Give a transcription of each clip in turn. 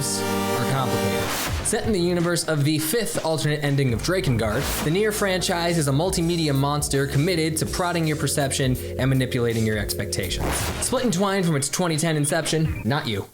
games are complicated. Set in the universe of the fifth alternate ending of Drakengard, the Nier franchise is a multimedia monster committed to prodding your perception and manipulating your expectations. Split and twined from its 2010 inception, not you.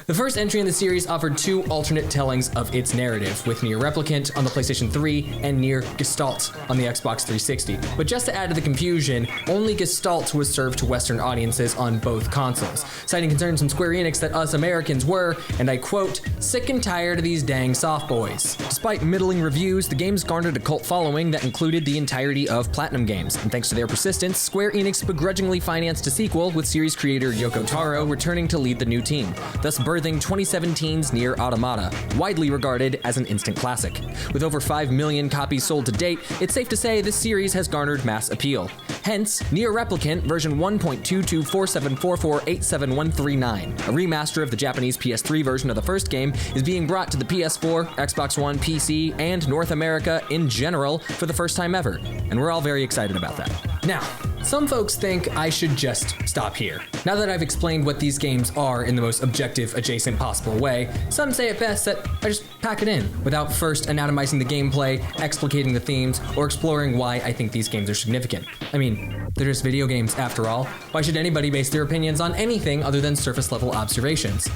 The first entry in the series offered two alternate tellings of its narrative, with Nier Replicant on the PlayStation 3 and Nier Gestalt on the Xbox 360. But just to add to the confusion, only Gestalt was served to Western audiences on both consoles, citing concerns from Square Enix that us Americans were, and I quote, sick and tired of these dang soft boys. Despite middling reviews, the games garnered a cult following that included the entirety of Platinum Games, and thanks to their persistence, Square Enix begrudgingly financed a sequel, with series creator Yoko Taro returning to lead the new team, thus birthing 2017's Nier Automata, widely regarded as an instant classic. With over 5 million copies sold to date, it's safe to say this series has garnered mass appeal. Hence, Nier Replicant version 1.22474487139, a remaster of the Japanese PS3 version of the first game, is being brought to the PS4, Xbox One, PC, and North America in general for the first time ever, and we're all very excited about that. Now, some folks think I should just stop here. Now that I've explained what these games are in the most objective, adjacent possible way, some say it best that I just pack it in, without first anatomizing the gameplay, explicating the themes, or exploring why I think these games are significant. I mean, they're just video games after all. Why should anybody base their opinions on anything other than surface-level observations?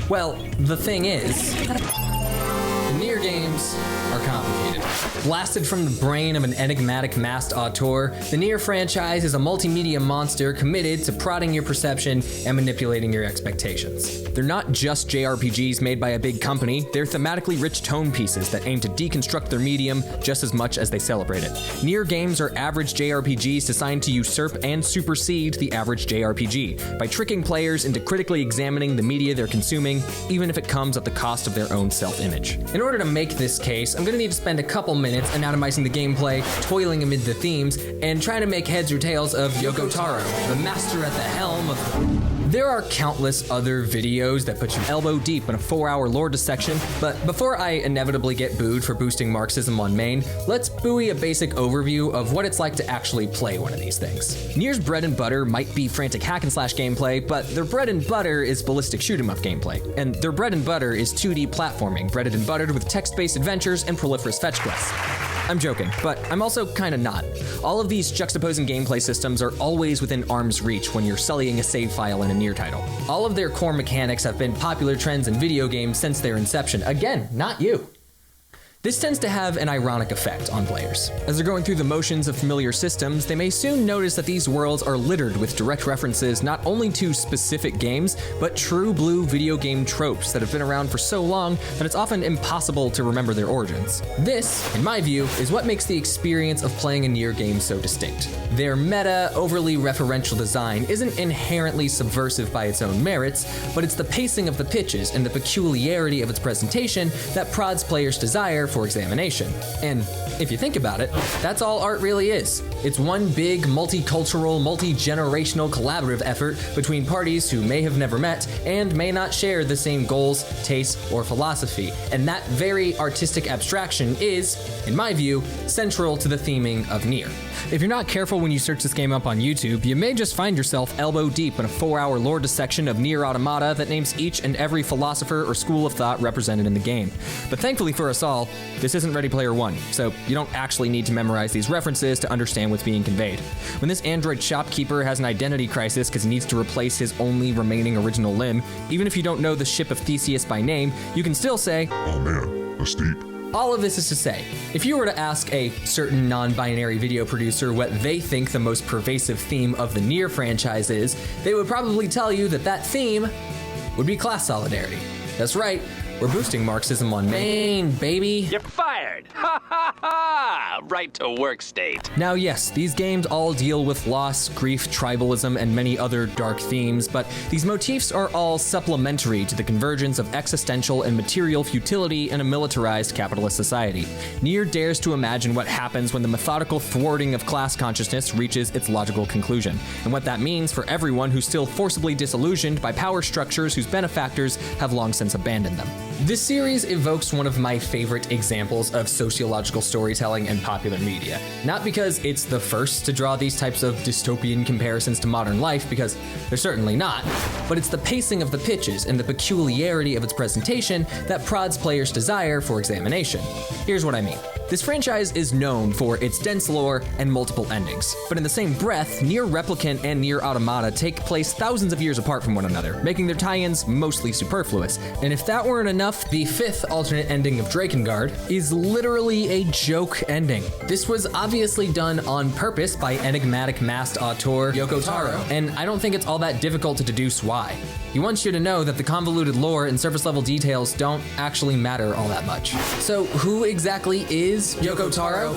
Well, the thing is, the Nier games are complicated. Blasted from the brain of an enigmatic masked auteur, the Nier franchise is a multimedia monster committed to prodding your perception and manipulating your expectations. They're not just JRPGs made by a big company, they're thematically rich tone pieces that aim to deconstruct their medium just as much as they celebrate it. Nier games are average JRPGs designed to usurp and supersede the average JRPG by tricking players into critically examining the media they're consuming, even if it comes at the cost of their own self-image. In order to make this case, I'm gonna need to spend a couple minutes anatomizing the gameplay, toiling amid the themes, and trying to make heads or tails of Yoko Taro, the master at the helm of... There are countless other videos that put you elbow deep in a 4-hour lore dissection, but before I inevitably get booed for boosting Marxism on main, let's buoy a basic overview of what it's like to actually play one of these things. Nier's bread and butter might be frantic hack and slash gameplay, but their bread and butter is ballistic shoot 'em up gameplay, and their bread and butter is 2D platforming, breaded and buttered with text-based adventures and proliferous fetch quests. I'm joking, but I'm also kinda not. All of these juxtaposing gameplay systems are always within arm's reach when you're sullying a save file in a Nier title. All of their core mechanics have been popular trends in video games since their inception. Again, not you. This tends to have an ironic effect on players. As they're going through the motions of familiar systems, they may soon notice that these worlds are littered with direct references not only to specific games, but true blue video game tropes that have been around for so long that it's often impossible to remember their origins. This, in my view, is what makes the experience of playing a Nier game so distinct. Their meta, overly referential design isn't inherently subversive by its own merits, but it's the pacing of the pitches and the peculiarity of its presentation that prods players' desire for examination. And if you think about it, that's all art really is. It's one big, multicultural, multi-generational collaborative effort between parties who may have never met and may not share the same goals, tastes, or philosophy. And that very artistic abstraction is, in my view, central to the theming of Nier. If you're not careful when you search this game up on YouTube, you may just find yourself elbow deep in a 4-hour lore dissection of Nier Automata that names each and every philosopher or school of thought represented in the game. But thankfully for us all, this isn't Ready Player One, so you don't actually need to memorize these references to understand what's being conveyed. When this android shopkeeper has an identity crisis because he needs to replace his only remaining original limb, even if you don't know the ship of Theseus by name, you can still say, "Oh man, that's deep." All of this is to say, if you were to ask a certain non-binary video producer what they think the most pervasive theme of the Nier franchise is, they would probably tell you that that theme would be class solidarity. That's right, we're boosting Marxism on main, baby. You're fired! Ha ha ha! Right to work state. Now yes, these games all deal with loss, grief, tribalism, and many other dark themes, but these motifs are all supplementary to the convergence of existential and material futility in a militarized capitalist society. Nier dares to imagine what happens when the methodical thwarting of class consciousness reaches its logical conclusion, and what that means for everyone who's still forcibly disillusioned by power structures whose benefactors have long since abandoned them. This series evokes one of my favorite examples of sociological storytelling in popular media. Not because it's the first to draw these types of dystopian comparisons to modern life, because they're certainly not, but it's the pacing of the pitches and the peculiarity of its presentation that prods players' desire for examination. Here's what I mean. This franchise is known for its dense lore and multiple endings, but in the same breath, Nier Replicant and Nier Automata take place thousands of years apart from one another, making their tie-ins mostly superfluous. And if that weren't enough, the fifth alternate ending of Drakengard is literally a joke ending. This was obviously done on purpose by enigmatic masked auteur Yoko Taro, and I don't think it's all that difficult to deduce why. He wants you to know that the convoluted lore and surface-level details don't actually matter all that much. So who exactly is Yoko Taro?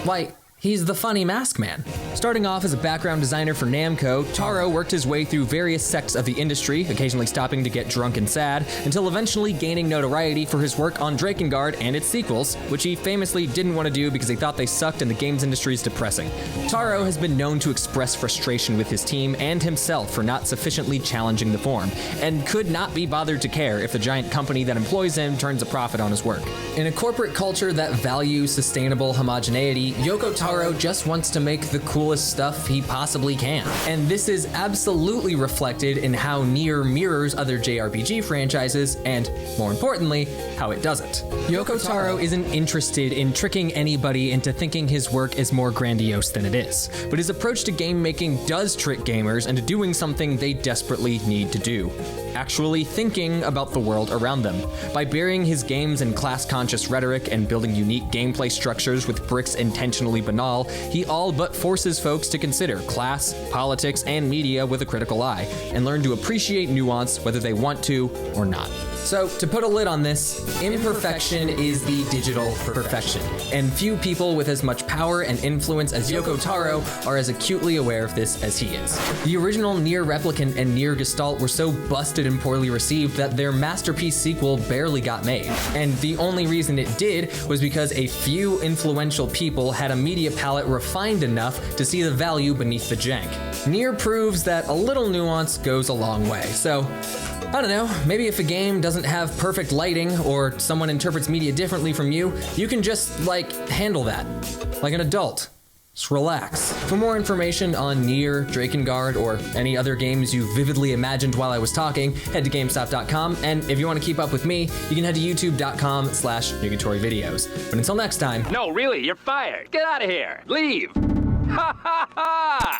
Why, he's the funny mask man. Starting off as a background designer for Namco, Taro worked his way through various sects of the industry, occasionally stopping to get drunk and sad, until eventually gaining notoriety for his work on Drakengard and its sequels, which he famously didn't want to do because he thought they sucked and the games industry is depressing. Taro has been known to express frustration with his team and himself for not sufficiently challenging the form, and could not be bothered to care if the giant company that employs him turns a profit on his work. In a corporate culture that values sustainable homogeneity, Yoko Taro just wants to make the coolest stuff he possibly can. And this is absolutely reflected in how Nier mirrors other JRPG franchises, and more importantly, how it doesn't. Yoko Taro isn't interested in tricking anybody into thinking his work is more grandiose than it is, but his approach to game making does trick gamers into doing something they desperately need to do: actually thinking about the world around them. By burying his games in class-conscious rhetoric and building unique gameplay structures with bricks intentionally banal, he all but forces folks to consider class, politics, and media with a critical eye, and learn to appreciate nuance whether they want to or not. So, to put a lid on this, imperfection is the digital perfection, and few people with as much power and influence as Yoko Taro are as acutely aware of this as he is. The original Nier Replicant and Nier Gestalt were so busted and poorly received that their masterpiece sequel barely got made, and the only reason it did was because a few influential people had a media palette refined enough to see the value beneath the jank. Nier proves that a little nuance goes a long way, so I don't know, maybe if a game doesn't have perfect lighting or someone interprets media differently from you, you can just, handle that. Like an adult. Just relax. For more information on Nier, Drakengard, or any other games you vividly imagined while I was talking, head to GameStop.com, and if you want to keep up with me, you can head to YouTube.com/NugatoryVideos. But until next time... No, really, you're fired. Get out of here. Leave. Ha ha ha!